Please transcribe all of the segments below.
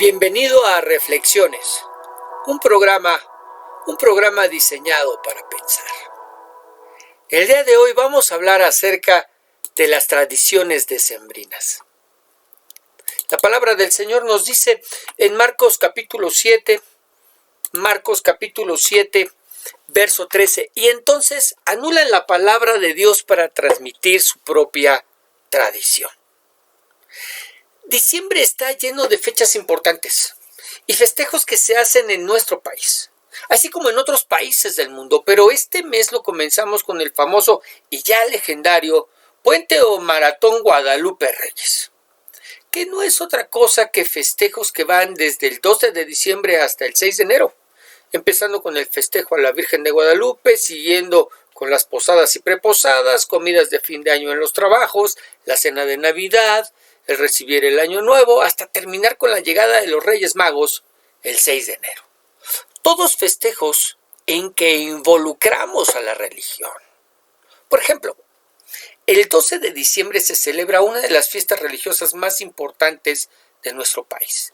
Bienvenido a Reflexiones, un programa, un programa diseñado para pensar. El día de hoy vamos a hablar acerca de las tradiciones decembrinas. La palabra del Señor nos dice en Marcos capítulo 7, verso 13, y entonces anulan la palabra de Dios para transmitir su propia tradición. Diciembre está lleno de fechas importantes y festejos que se hacen en nuestro país, así como en otros países del mundo, pero este mes lo comenzamos con el famoso y ya legendario Puente o Maratón Guadalupe Reyes, que no es otra cosa que festejos que van desde el 12 de diciembre hasta el 6 de enero, empezando con el festejo a la Virgen de Guadalupe, siguiendo con las posadas y preposadas, comidas de fin de año en los trabajos, la cena de Navidad, el recibir el año nuevo, hasta terminar con la llegada de los Reyes Magos el 6 de enero. Todos festejos en que involucramos a la religión. Por ejemplo, el 12 de diciembre se celebra una de las fiestas religiosas más importantes de nuestro país.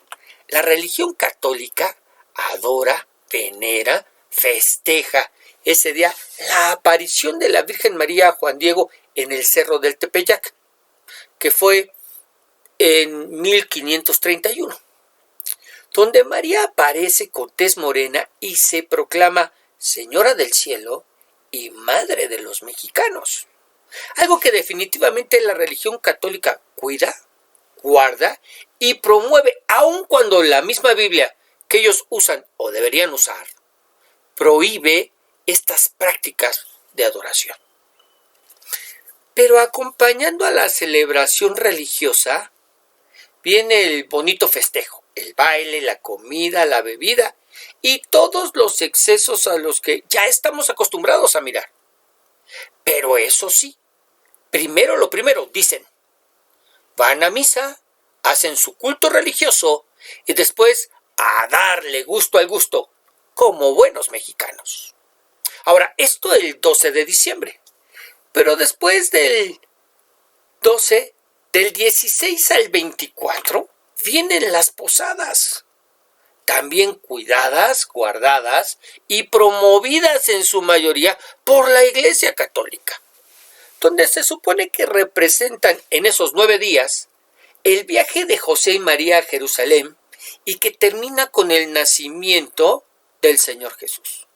La religión católica adora, venera, festeja ese día la aparición de la Virgen María a Juan Diego en el Cerro del Tepeyac, que fue en 1531, donde María aparece con tez morena y se proclama Señora del Cielo y Madre de los Mexicanos. Algo que definitivamente la religión católica cuida, guarda y promueve, aun cuando la misma Biblia que ellos usan o deberían usar prohíbe estas prácticas de adoración. Pero acompañando a la celebración religiosa viene el bonito festejo, el baile, la comida, la bebida y todos los excesos a los que ya estamos acostumbrados a mirar. Pero eso sí, primero lo primero, dicen, van a misa, hacen su culto religioso y después a darle gusto al gusto, como buenos mexicanos. Ahora, esto el 12 de diciembre, pero después del 12, del 16 al 24, vienen las posadas, también cuidadas, guardadas y promovidas en su mayoría por la Iglesia Católica, donde se supone que representan en esos 9 días el viaje de José y María a Jerusalén y que termina con el nacimiento del Señor Jesús.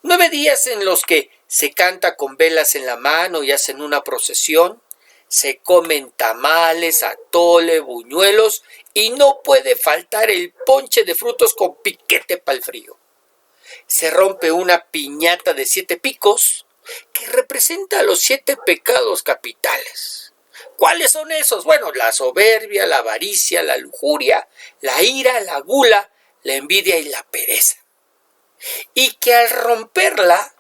9 días en los que se canta con velas en la mano y hacen una procesión, se comen tamales, atole, buñuelos y no puede faltar el ponche de frutos con piquete para el frío. Se rompe una piñata de 7 picos que representa los 7 pecados capitales. ¿Cuáles son esos? Bueno, la soberbia, la avaricia, la lujuria, la ira, la gula, la envidia y la pereza. Y que al romperla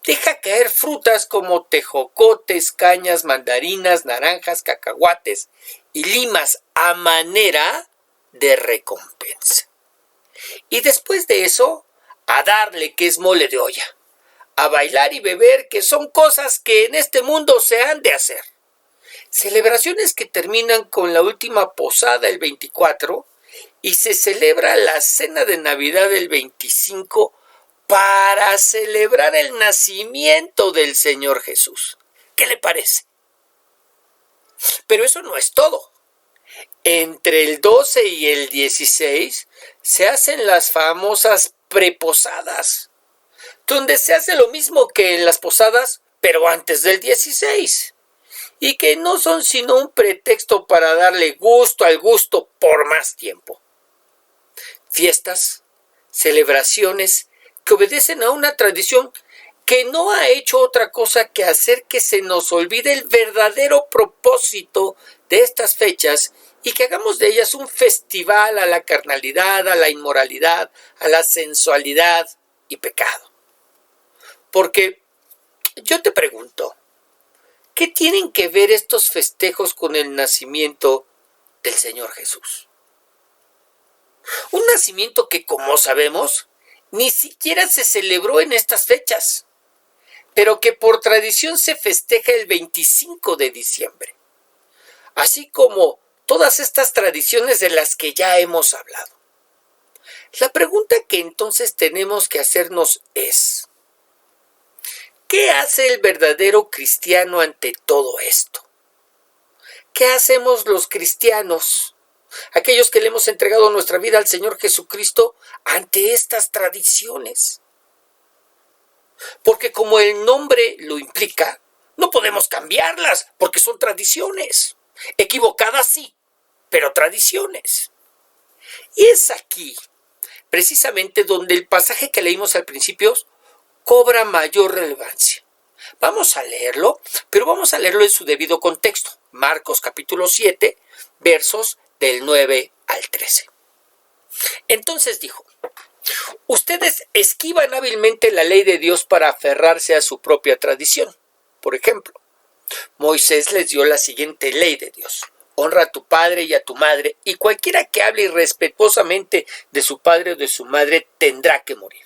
deja caer frutas como tejocotes, cañas, mandarinas, naranjas, cacahuates y limas a manera de recompensa. Y después de eso, a darle, que es mole de olla, a bailar y beber, que son cosas que en este mundo se han de hacer. Celebraciones que terminan con la última posada el 24 y se celebra la cena de Navidad el 25 para celebrar el nacimiento del Señor Jesús. ¿Qué le parece? Pero eso no es todo. Entre el 12 y el 16 se hacen las famosas preposadas, donde se hace lo mismo que en las posadas, pero antes del 16, y que no son sino un pretexto para darle gusto al gusto por más tiempo. Fiestas, celebraciones que obedecen a una tradición que no ha hecho otra cosa que hacer que se nos olvide el verdadero propósito de estas fechas y que hagamos de ellas un festival a la carnalidad, a la inmoralidad, a la sensualidad y pecado. Porque yo te pregunto, ¿qué tienen que ver estos festejos con el nacimiento del Señor Jesús? Un nacimiento que, como sabemos, ni siquiera se celebró en estas fechas, pero que por tradición se festeja el 25 de diciembre. Así como todas estas tradiciones de las que ya hemos hablado. La pregunta que entonces tenemos que hacernos es, ¿qué hace el verdadero cristiano ante todo esto? ¿Qué hacemos los cristianos, aquellos que le hemos entregado nuestra vida al Señor Jesucristo, ante estas tradiciones? Porque como el nombre lo implica, no podemos cambiarlas porque son tradiciones. Equivocadas sí, pero tradiciones. Y es aquí, precisamente, donde el pasaje que leímos al principio cobra mayor relevancia. Vamos a leerlo, pero vamos a leerlo en su debido contexto. Marcos capítulo 7, versos del 9 al 13. Entonces dijo: ustedes esquivan hábilmente la ley de Dios para aferrarse a su propia tradición. Por ejemplo, Moisés les dio la siguiente ley de Dios: honra a tu padre y a tu madre, y cualquiera que hable irrespetuosamente de su padre o de su madre tendrá que morir.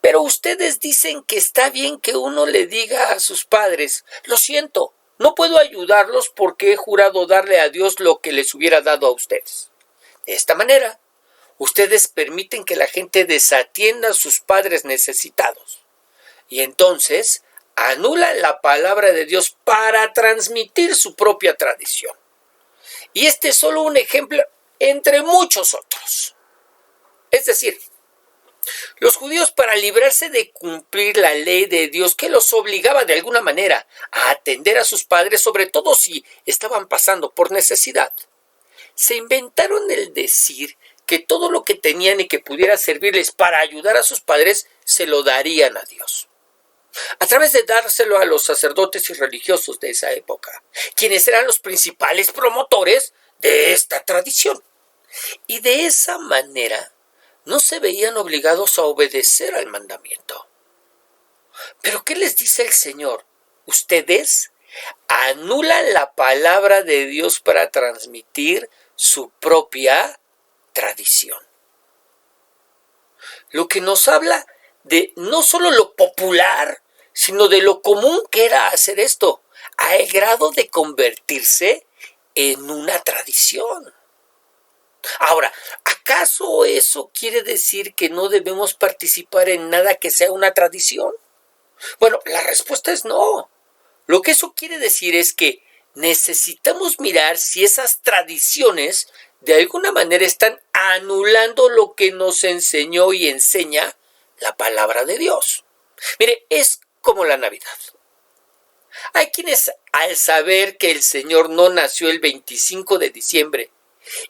Pero ustedes dicen que está bien que uno le diga a sus padres: lo siento, no puedo ayudarlos porque he jurado darle a Dios lo que les hubiera dado a ustedes. De esta manera, ustedes permiten que la gente desatienda a sus padres necesitados. Y entonces anulan la palabra de Dios para transmitir su propia tradición. Y este es solo un ejemplo entre muchos otros. Es decir, los judíos, para librarse de cumplir la ley de Dios que los obligaba de alguna manera a atender a sus padres, sobre todo si estaban pasando por necesidad, se inventaron el decir que todo lo que tenían y que pudiera servirles para ayudar a sus padres, se lo darían a Dios, a través de dárselo a los sacerdotes y religiosos de esa época, quienes eran los principales promotores de esta tradición. Y de esa manera no se veían obligados a obedecer al mandamiento. ¿Pero qué les dice el Señor? Ustedes anulan la palabra de Dios para transmitir su propia tradición. Lo que nos habla de no solo lo popular, sino de lo común que era hacer esto, al grado de convertirse en una tradición. Ahora, ¿acaso eso quiere decir que no debemos participar en nada que sea una tradición? Bueno, la respuesta es no. Lo que eso quiere decir es que necesitamos mirar si esas tradiciones de alguna manera están anulando lo que nos enseñó y enseña la palabra de Dios. Mire, es como la Navidad. Hay quienes, al saber que el Señor no nació el 25 de diciembre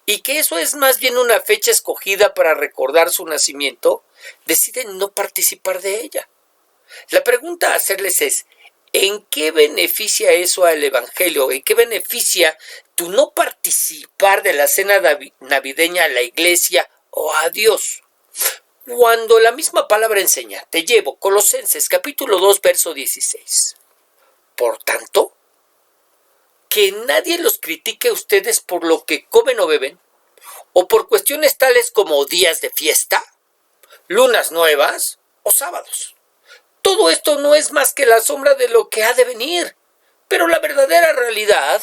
y que eso es más bien una fecha escogida para recordar su nacimiento, deciden no participar de ella. La pregunta a hacerles es: ¿en qué beneficia eso al Evangelio? ¿En qué beneficia tu no participar de la cena navideña a la iglesia o a Dios? Cuando la misma palabra enseña, te llevo, Colosenses capítulo 2, verso 16. Por tanto, que nadie los critique a ustedes por lo que comen o beben, o por cuestiones tales como días de fiesta, lunas nuevas o sábados. Todo esto no es más que la sombra de lo que ha de venir, pero la verdadera realidad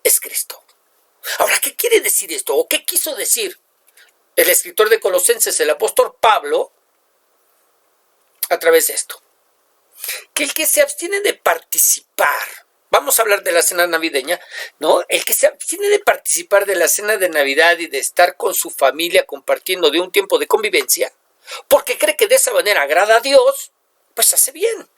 es Cristo. Ahora, ¿qué quiere decir esto? ¿O qué quiso decir el escritor de Colosenses, el apóstol Pablo, a través de esto? Que el que se abstiene de participar, vamos a hablar de la cena navideña, ¿no? El que se abstiene de participar de la cena de Navidad y de estar con su familia compartiendo de un tiempo de convivencia, porque cree que de esa manera agrada a Dios, pues hace bien.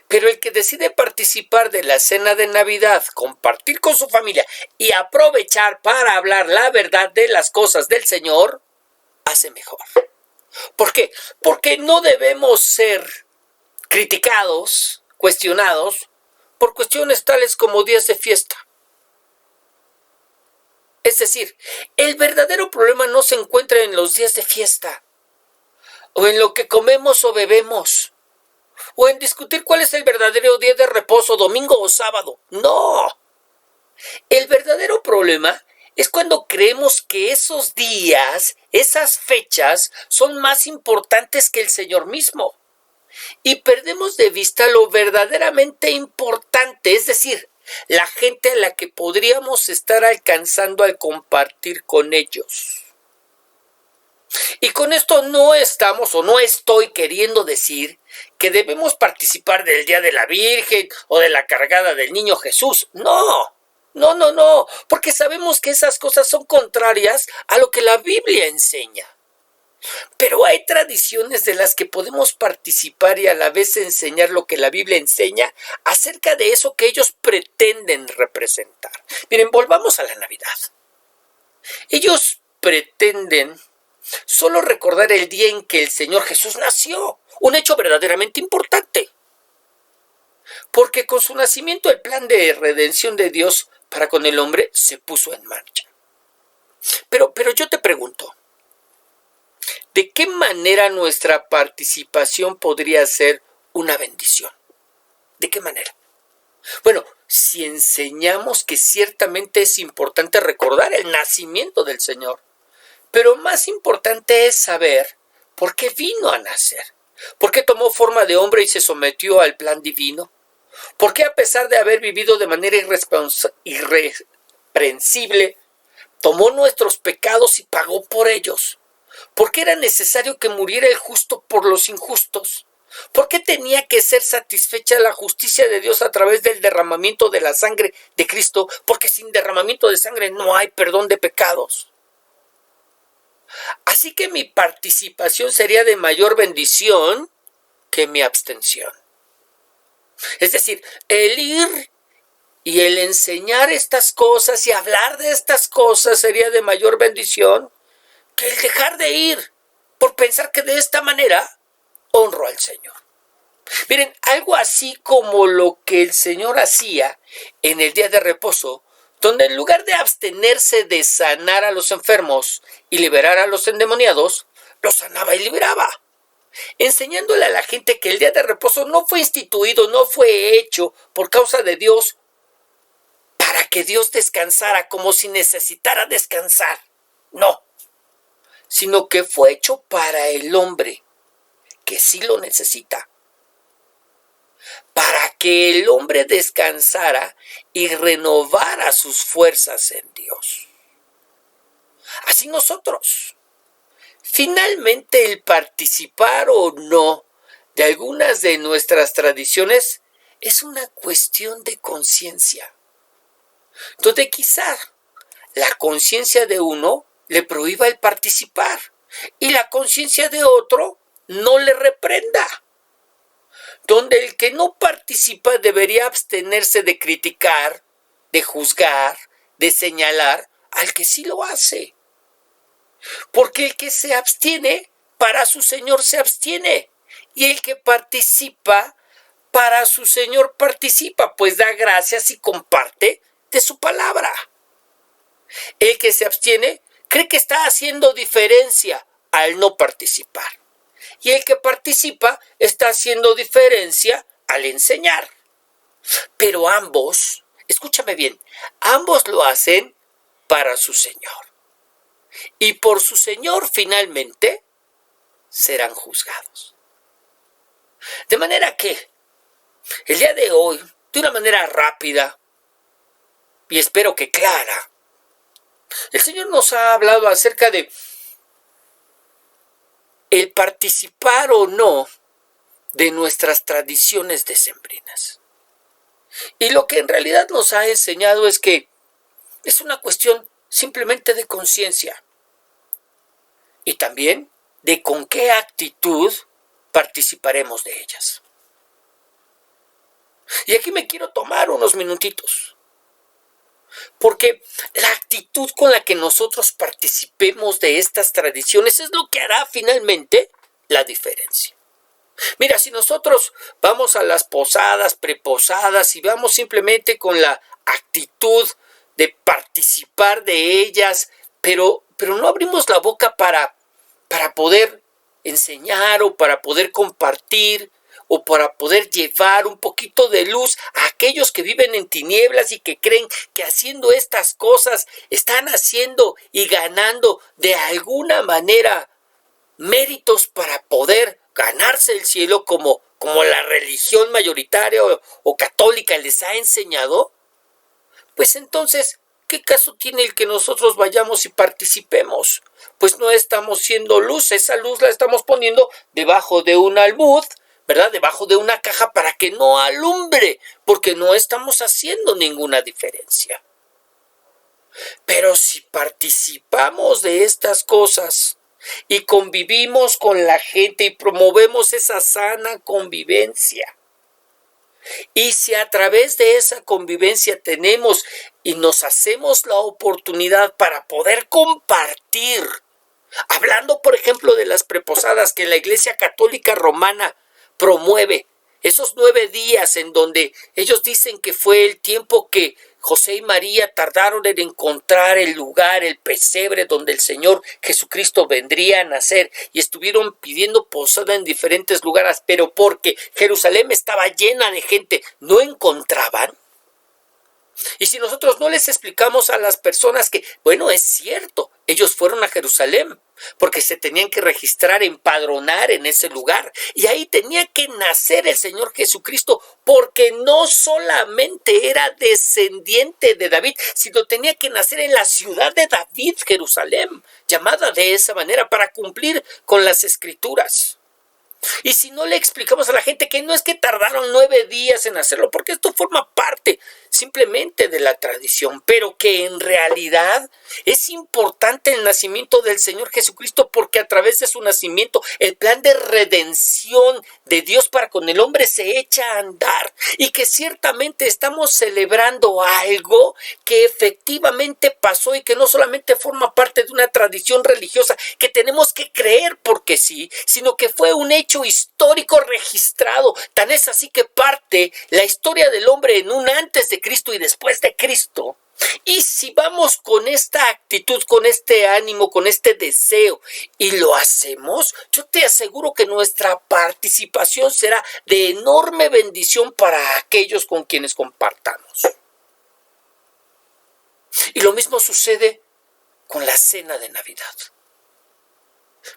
Pero el que decide participar de la cena de Navidad, compartir con su familia y aprovechar para hablar la verdad de las cosas del Señor, hace mejor. ¿Por qué? Porque no debemos ser criticados, cuestionados, por cuestiones tales como días de fiesta. Es decir, el verdadero problema no se encuentra en los días de fiesta, o en lo que comemos o bebemos, o en discutir cuál es el verdadero día de reposo, domingo o sábado. No. El verdadero problema es cuando creemos que esos días, esas fechas, son más importantes que el Señor mismo. Y perdemos de vista lo verdaderamente importante, es decir, la gente a la que podríamos estar alcanzando al compartir con ellos. Y con esto no estamos o no estoy queriendo decir que debemos participar del Día de la Virgen o de la cargada del Niño Jesús. No, porque sabemos que esas cosas son contrarias a lo que la Biblia enseña. Pero hay tradiciones de las que podemos participar y a la vez enseñar lo que la Biblia enseña acerca de eso que ellos pretenden representar. Miren, volvamos a la Navidad. Ellos pretenden solo recordar el día en que el Señor Jesús nació, un hecho verdaderamente importante. Porque con su nacimiento el plan de redención de Dios para con el hombre se puso en marcha. Pero yo te pregunto, ¿de qué manera nuestra participación podría ser una bendición? ¿De qué manera? Bueno, si enseñamos que ciertamente es importante recordar el nacimiento del Señor, pero más importante es saber por qué vino a nacer, por qué tomó forma de hombre y se sometió al plan divino, por qué a pesar de haber vivido de manera irreprensible, tomó nuestros pecados y pagó por ellos. ¿Por qué era necesario que muriera el justo por los injustos? ¿Por qué tenía que ser satisfecha la justicia de Dios a través del derramamiento de la sangre de Cristo? Porque sin derramamiento de sangre no hay perdón de pecados. Así que mi participación sería de mayor bendición que mi abstención. Es decir, el ir y el enseñar estas cosas y hablar de estas cosas sería de mayor bendición que el dejar de ir por pensar que de esta manera honro al Señor. Miren, algo así como lo que el Señor hacía en el día de reposo, donde en lugar de abstenerse de sanar a los enfermos y liberar a los endemoniados, los sanaba y liberaba, enseñándole a la gente que el día de reposo no fue instituido, no fue hecho por causa de Dios para que Dios descansara como si necesitara descansar. No, sino que fue hecho para el hombre que sí lo necesita, para que el hombre descansara y renovara sus fuerzas en Dios. Así nosotros. Finalmente, el participar o no de algunas de nuestras tradiciones es una cuestión de conciencia, donde quizá la conciencia de uno le prohíba el participar y la conciencia de otro no le reprenda, donde el que no participa debería abstenerse de criticar, de juzgar, de señalar al que sí lo hace. Porque el que se abstiene, para su Señor se abstiene, y el que participa, para su Señor participa, pues da gracias y comparte de su palabra. El que se abstiene cree que está haciendo diferencia al no participar. Y el que participa está haciendo diferencia al enseñar. Pero ambos, escúchame bien, ambos lo hacen para su Señor. Y por su Señor finalmente serán juzgados. De manera que el día de hoy, de una manera rápida y espero que clara, el Señor nos ha hablado acerca de el participar o no de nuestras tradiciones decembrinas. Y lo que en realidad nos ha enseñado es que es una cuestión simplemente de conciencia y también de con qué actitud participaremos de ellas. Y aquí me quiero tomar unos minutitos, porque la actitud con la que nosotros participemos de estas tradiciones es lo que hará finalmente la diferencia. Mira, si nosotros vamos a las posadas, preposadas y vamos simplemente con la actitud de participar de ellas, pero no abrimos la boca para poder enseñar o para poder compartir o para poder llevar un poquito de luz a aquellos que viven en tinieblas y que creen que haciendo estas cosas están haciendo y ganando de alguna manera méritos para poder ganarse el cielo como la religión mayoritaria o católica les ha enseñado. pues entonces, ¿qué caso tiene el que nosotros vayamos y participemos? Pues no estamos siendo luz, esa luz la estamos poniendo debajo de un almud, ¿verdad? Debajo de una caja para que no alumbre, porque no estamos haciendo ninguna diferencia. Pero si participamos de estas cosas y convivimos con la gente y promovemos esa sana convivencia, y si a través de esa convivencia tenemos y nos hacemos la oportunidad para poder compartir, hablando por ejemplo de las preposadas que la Iglesia Católica Romana promueve, esos 9 días en donde ellos dicen que fue el tiempo que José y María tardaron en encontrar el lugar, el pesebre donde el Señor Jesucristo vendría a nacer, y estuvieron pidiendo posada en diferentes lugares, pero porque Jerusalén estaba llena de gente, no encontraban. Y si nosotros no les explicamos a las personas que, bueno, es cierto, ellos fueron a Jerusalén porque se tenían que registrar, empadronar en ese lugar, y ahí tenía que nacer el Señor Jesucristo, porque no solamente era descendiente de David, sino tenía que nacer en la ciudad de David, Jerusalén, llamada de esa manera para cumplir con las Escrituras. Y si no le explicamos a la gente que no es que tardaron 9 días en hacerlo, porque esto forma parte simplemente de la tradición, pero que en realidad es importante el nacimiento del Señor Jesucristo, porque a través de su nacimiento el plan de redención de Dios para con el hombre se echa a andar, y que ciertamente estamos celebrando algo que efectivamente pasó y que no solamente forma parte de una tradición religiosa que tenemos que creer porque sí, sino que fue un hecho histórico registrado. Tan es así que parte la historia del hombre en un antes de Cristo y después de Cristo. Y si vamos con esta actitud, con este ánimo, con este deseo y lo hacemos, yo te aseguro que nuestra participación será de enorme bendición para aquellos con quienes compartamos. Y lo mismo sucede con la cena de Navidad.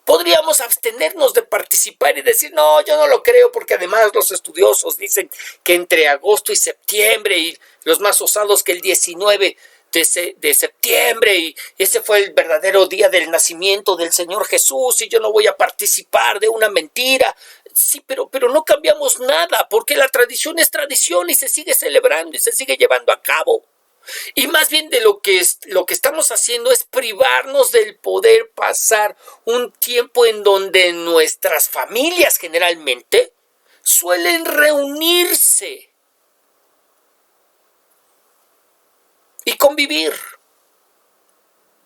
Podríamos abstenernos de participar y decir, no, yo no lo creo, porque además los estudiosos dicen que entre agosto y septiembre, y los más osados que el 19 de septiembre, y ese fue el verdadero día del nacimiento del Señor Jesús, y yo no voy a participar de una mentira. Sí, pero no cambiamos nada, porque la tradición es tradición y se sigue celebrando y se sigue llevando a cabo. Y más bien de lo que estamos haciendo es privarnos del poder pasar un tiempo en donde nuestras familias generalmente suelen reunirse y convivir.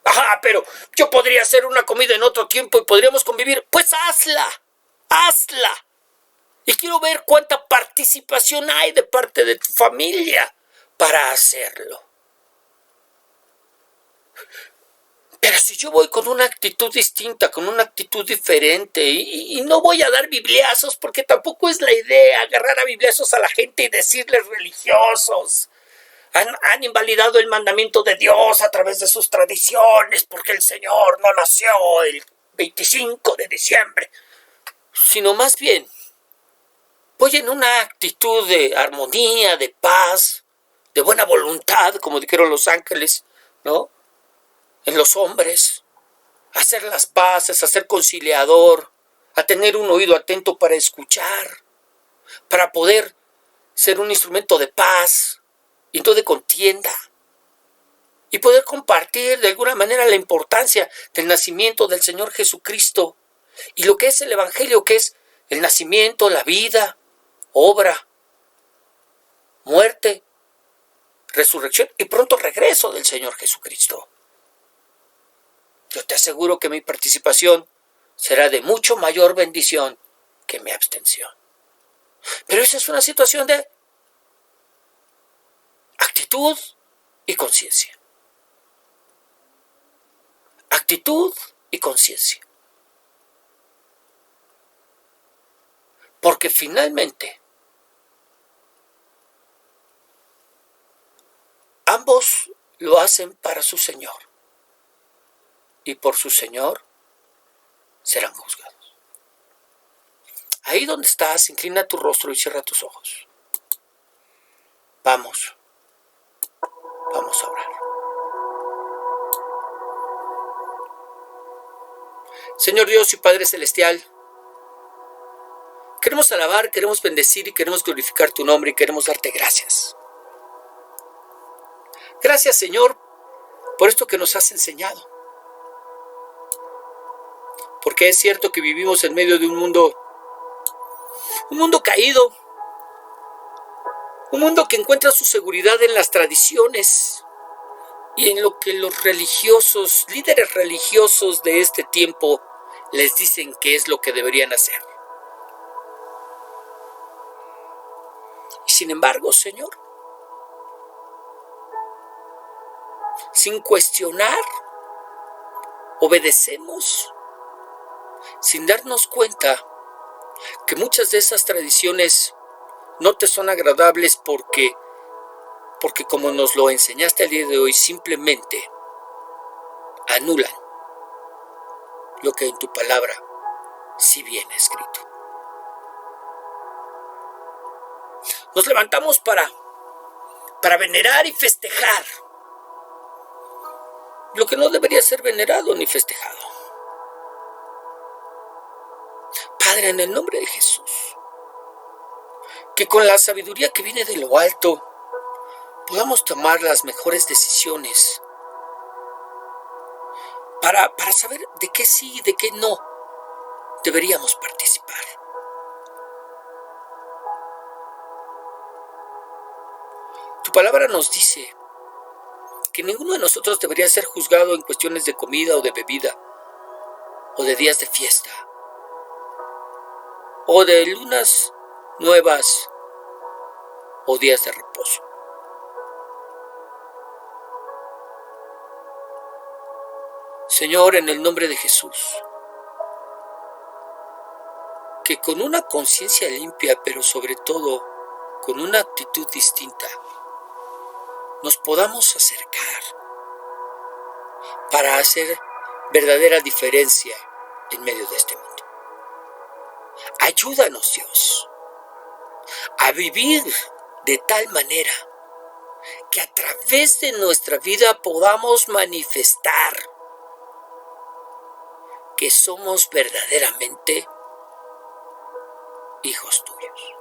Ajá, pero yo podría hacer una comida en otro tiempo y podríamos convivir. Pues hazla. Y quiero ver cuánta participación hay de parte de tu familia para hacerlo. Pero si yo voy con una actitud distinta, con una actitud diferente, y no voy a dar bibliazos, porque tampoco es la idea agarrar a bibliazos a la gente y decirles religiosos. Han invalidado el mandamiento de Dios a través de sus tradiciones, porque el Señor no nació el 25 de diciembre. Sino más bien, voy en una actitud de armonía, de paz, de buena voluntad, como dijeron los ángeles, ¿no? En los hombres, a hacer las paces, a ser conciliador, a tener un oído atento para escuchar, para poder ser un instrumento de paz y no de contienda, y poder compartir de alguna manera la importancia del nacimiento del Señor Jesucristo y lo que es el Evangelio, que es el nacimiento, la vida, obra, muerte, resurrección y pronto regreso del Señor Jesucristo. Yo te aseguro que mi participación será de mucho mayor bendición que mi abstención. Pero esa es una situación de actitud y conciencia. Actitud y conciencia. Porque finalmente ambos lo hacen para su Señor. Y por su Señor serán juzgados. Ahí donde estás, inclina tu rostro y cierra tus ojos. Vamos. Vamos a orar. Señor Dios y Padre Celestial, queremos alabar, queremos bendecir y queremos glorificar tu nombre y queremos darte gracias. Gracias, Señor, por esto que nos has enseñado. Porque es cierto que vivimos en medio de un mundo caído, un mundo que encuentra su seguridad en las tradiciones y en lo que los religiosos, líderes religiosos de este tiempo les dicen que es lo que deberían hacer. Y sin embargo, Señor, sin cuestionar, obedecemos, sin darnos cuenta que muchas de esas tradiciones no te son agradables porque como nos lo enseñaste el día de hoy, simplemente anulan lo que en tu palabra sí viene escrito. Nos levantamos para venerar y festejar lo que no debería ser venerado ni festejado. Padre, en el nombre de Jesús, que con la sabiduría que viene de lo alto podamos tomar las mejores decisiones para saber de qué sí y de qué no deberíamos participar. Tu palabra nos dice que ninguno de nosotros debería ser juzgado en cuestiones de comida o de bebida, o de días de fiesta, o de lunas nuevas, o días de reposo. Señor, en el nombre de Jesús, que con una conciencia limpia, pero sobre todo con una actitud distinta, nos podamos acercar para hacer verdadera diferencia en medio de este mundo. Ayúdanos, Dios, a vivir de tal manera que a través de nuestra vida podamos manifestar que somos verdaderamente hijos tuyos.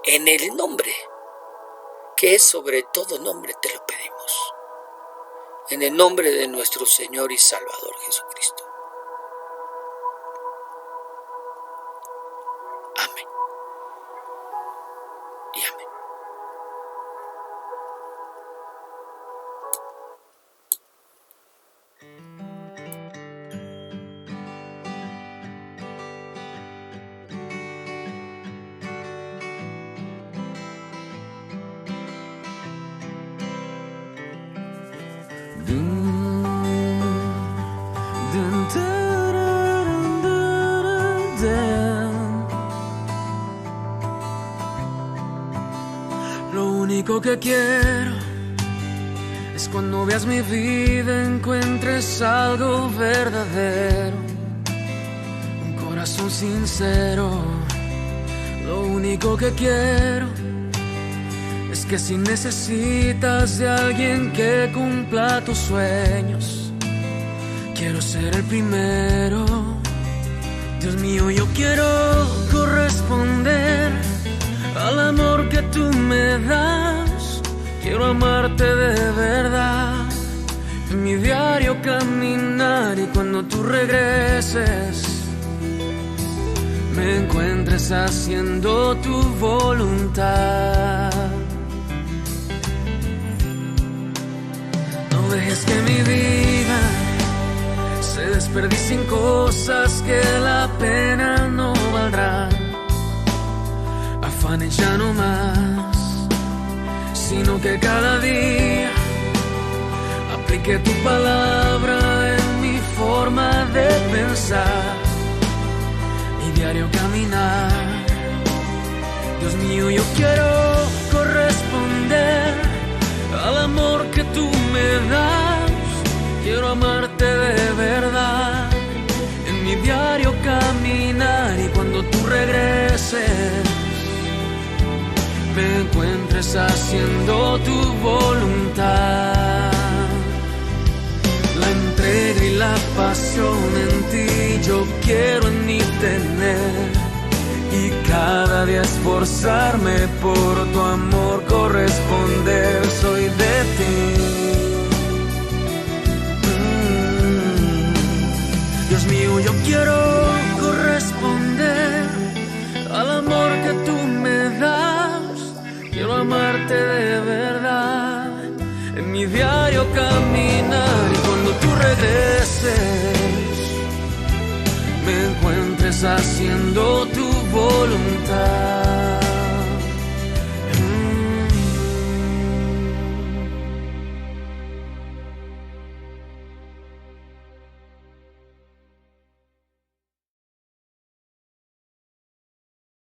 En el nombre que es sobre todo nombre te lo pedimos. En el nombre de nuestro Señor y Salvador Jesucristo. Amén. Y amén. Lo único que quiero es cuando veas mi vida encuentres algo verdadero, un corazón sincero. Lo único que quiero es que si necesitas de alguien que cumpla tus sueños, quiero ser el primero. Dios mío, yo quiero corresponder al amor que tú me das. Quiero amarte de verdad, en mi diario caminar, y cuando tú regreses me encuentres haciendo tu voluntad. No dejes que mi vida se desperdicie en cosas que la pena no valdrá. Afanes ya no más, sino que cada día aplique tu palabra en mi forma de pensar y diario caminar. Dios mío, yo quiero corresponder al amor que tú me das. Quiero amarte de verdad, en mi diario caminar, y cuando tú regreses me encuentres haciendo tu voluntad. La entrega y la pasión en ti yo quiero en mí tener, y cada día esforzarme por tu amor corresponder. Soy de ti. Dios mío, yo quiero corresponder al amor que tú me das. Quiero amarte de verdad, en mi diario caminar, y cuando tú regreses me encuentres haciendo tu voluntad.